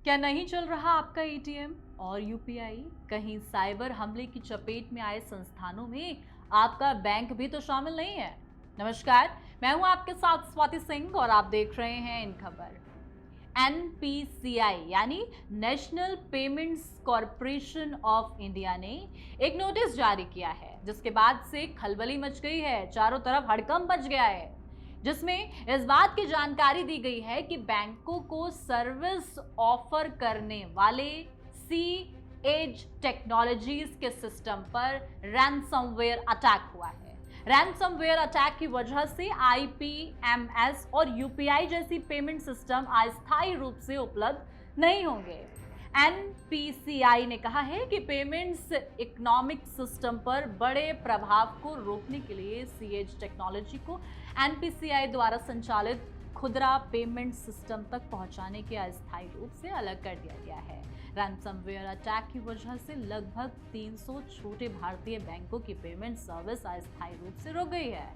क्या नहीं चल रहा आपका एटीएम और यूपीआई? कहीं साइबर हमले की चपेट में आए संस्थानों में आपका बैंक भी तो शामिल नहीं है? नमस्कार, मैं हूं आपके साथ स्वाति सिंह और आप देख रहे हैं इन खबर। एनपीसीआई यानी national payments corporation of India ने एक नोटिस जारी किया है, जिसके बाद से खलबली मच गई है, चारों तरफ हड़कंप मच गया है, जिसमें इस बात की जानकारी दी गई है कि बैंकों को सर्विस ऑफर करने वाले सी एज टेक्नोलॉजीज के सिस्टम पर रैनसमवेयर अटैक हुआ है। रैनसमवेयर अटैक की वजह से आईपीएमएस और यूपीआई जैसी पेमेंट सिस्टम अस्थायी रूप से उपलब्ध नहीं होंगे। एनपीसीआई ने कहा है कि पेमेंट्स इकोनॉमिक सिस्टम पर बड़े प्रभाव को रोकने के लिए सीएज टेक्नोलॉजी को एनपीसीआई द्वारा संचालित खुदरा पेमेंट सिस्टम तक पहुंचाने के अस्थायी रूप से अलग कर दिया गया है। रैनसमवेयर अटैक की वजह से लगभग 300 छोटे भारतीय बैंकों की पेमेंट सर्विस अस्थायी रूप से रुक गई है।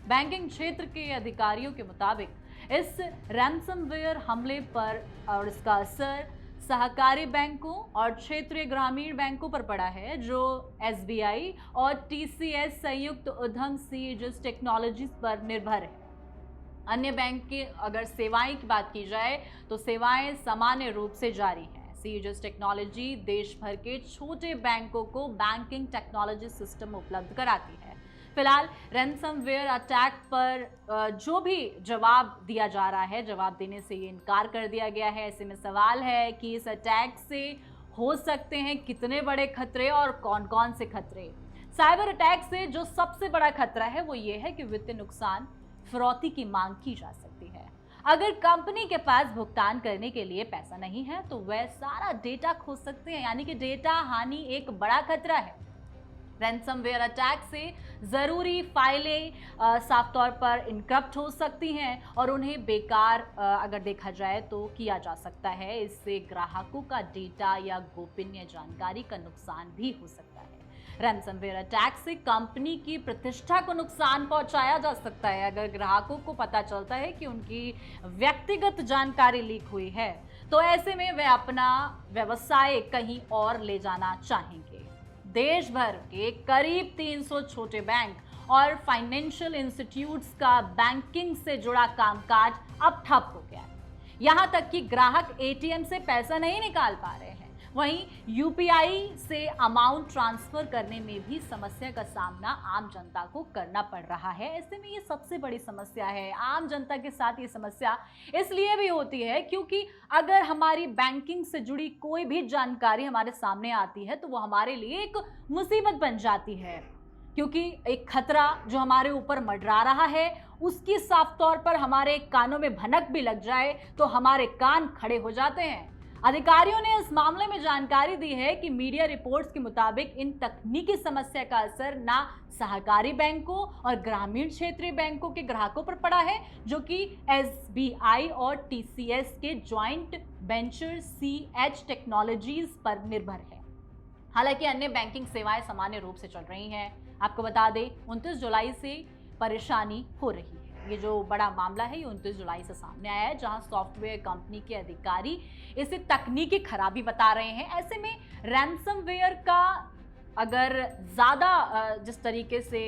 बैंकिंग क्षेत्र के अधिकारियों के मुताबिक इस रैनसमवेयर हमले पर और इसका असर सहकारी बैंकों और क्षेत्रीय ग्रामीण बैंकों पर पड़ा है, जो एसबीआई और टीसीएस संयुक्त उद्यम सीएज टेक्नोलॉजीज पर निर्भर है। अन्य बैंक की अगर सेवाएं की बात की जाए तो सेवाएं सामान्य रूप से जारी हैं। सीएज टेक्नोलॉजी देश भर के छोटे बैंकों को बैंकिंग टेक्नोलॉजी सिस्टम उपलब्ध कराती है। फिलहाल रैनसमवेयर अटैक पर जो भी जवाब दिया जा रहा है, जवाब देने से ये इनकार कर दिया गया है। ऐसे में सवाल है कि इस अटैक से हो सकते हैं कितने बड़े खतरे और कौन कौन से खतरे। साइबर अटैक से जो सबसे बड़ा खतरा है वो ये है कि वित्तीय नुकसान, फिरौती की मांग की जा सकती है। अगर कंपनी के पास भुगतान करने के लिए पैसा नहीं है तो वह सारा डेटा खो सकते हैं, यानी कि डेटा हानि एक बड़ा खतरा है। रैनसमवेयर अटैक से जरूरी फाइलें साफ तौर पर इनक्रप्ट हो सकती हैं और उन्हें बेकार अगर देखा जाए तो किया जा सकता है। इससे ग्राहकों का डेटा या गोपनीय जानकारी का नुकसान भी हो सकता है। रैनसमवेयर अटैक से कंपनी की प्रतिष्ठा को नुकसान पहुंचाया जा सकता है। अगर ग्राहकों को पता चलता है कि उनकी व्यक्तिगत जानकारी लीक हुई है तो ऐसे में वे अपना व्यवसाय कहीं और ले जाना चाहेंगे। देश भर के करीब 300 छोटे बैंक और फाइनेंशियल इंस्टीट्यूट्स का बैंकिंग से जुड़ा कामकाज अब ठप हो गया है। यहां तक कि ग्राहक एटीएम से पैसा नहीं निकाल पा रहे हैं। वहीं यूपीआई से अमाउंट ट्रांसफर करने में भी समस्या का सामना आम जनता को करना पड़ रहा है। ऐसे में ये सबसे बड़ी समस्या है। आम जनता के साथ ये समस्या इसलिए भी होती है क्योंकि अगर हमारी बैंकिंग से जुड़ी कोई भी जानकारी हमारे सामने आती है तो वो हमारे लिए एक मुसीबत बन जाती है, क्योंकि एक खतरा जो हमारे ऊपर मंडरा रहा है उसकी साफ तौर पर हमारे कानों में भनक भी लग जाए तो हमारे कान खड़े हो जाते हैं। अधिकारियों ने इस मामले में जानकारी दी है कि मीडिया रिपोर्ट्स के मुताबिक इन तकनीकी समस्या का असर ना सहकारी बैंकों और ग्रामीण क्षेत्रीय बैंकों के ग्राहकों पर पड़ा है, जो कि एसबीआई और टीसीएस के ज्वाइंट वेंचर सीएच टेक्नोलॉजीज पर निर्भर है। हालांकि अन्य बैंकिंग सेवाएं सामान्य रूप से चल रही हैं। आपको बता दें 29 जुलाई से परेशानी हो रही है। ये जो बड़ा मामला है ये 29 जुलाई से सामने आया है, जहां सॉफ्टवेयर कंपनी के अधिकारी इसे तकनीकी खराबी बता रहे हैं। ऐसे में रैनसमवेयर का अगर ज़्यादा जिस तरीके से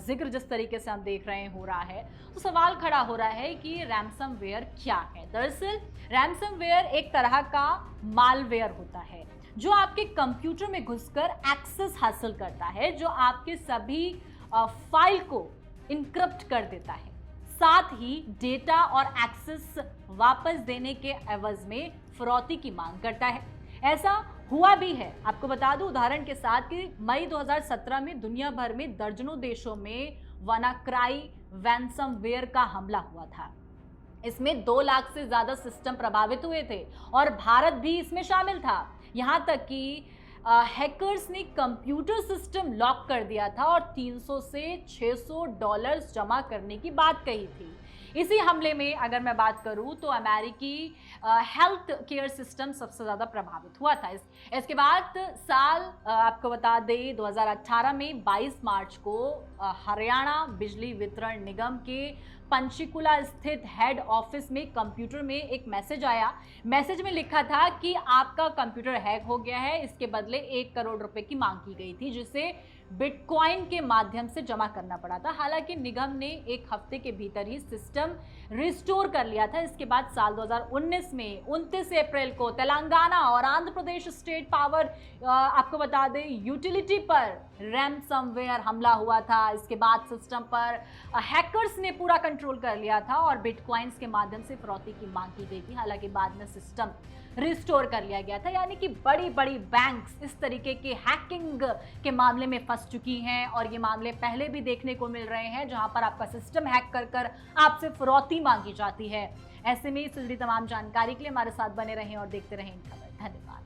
जिक्र जिस तरीके से हम देख रहे हैं हो रहा है तो सवाल खड़ा हो रहा है कि रैनसमवेयर क्या है। दरअसल रैनसमवेयर एक तरह का मालवेयर होता है जो आपके कंप्यूटर में घुसकर एक्सेस हासिल करता है, जो आपके सभी फाइल को इनक्रप्ट कर देता है, साथ ही डेटा और एक्सेस वापस देने के एवज में फिरौती की मांग करता है। ऐसा हुआ भी है। आपको बता दूं उदाहरण के साथ कि मई 2017 में दुनिया भर में दर्जनों देशों में वानाक्राई रैनसमवेयर का हमला हुआ था। इसमें 2 लाख से ज्यादा सिस्टम प्रभावित हुए थे और भारत भी इसमें शामिल था। यहां तक कि हैकर्स ने कंप्यूटर सिस्टम लॉक कर दिया था और 300 से $600 जमा करने की बात कही थी। इसी हमले में अगर मैं बात करूं तो अमेरिकी हेल्थ केयर सिस्टम सबसे ज़्यादा प्रभावित हुआ था। इसके बाद साल आपको बता दें 2018 में 22 मार्च को हरियाणा बिजली वितरण निगम के पंचकुला स्थित हेड ऑफिस में कंप्यूटर में एक मैसेज आया। मैसेज में लिखा था कि आपका कंप्यूटर हैक हो गया है, इसके बदले 1 करोड़ रुपए की मांग की गई थी, जिसे बिटकॉइन के माध्यम से जमा करना पड़ा था। हालांकि निगम ने 1 हफ्ते के भीतर ही सिस्टम रिस्टोर कर लिया था। इसके बाद साल 2019 में 29 अप्रैल को तेलंगाना और आंध्र प्रदेश स्टेट पावर आपको बता दें यूटिलिटी पर रैनसमवेयर हमला हुआ था। इसके बाद सिस्टम पर हैकर्स ने पूरा कंट्रोल कर लिया था और बिटकॉइंस के माध्यम से फिरौती की मांग की गई थी। हालांकि बाद में सिस्टम रिस्टोर कर लिया गया था। यानी कि बड़ी बड़ी बैंक्स इस तरीके के हैकिंग के मामले में फंस चुकी हैं और ये मामले पहले भी देखने को मिल रहे हैं, जहां पर आपका सिस्टम हैक कर कर आपसे फिरौती मांगी जाती है। ऐसे में इससे जुड़ी तमाम जानकारी के लिए हमारे साथ बने रहें और देखते रहें खबर। धन्यवाद।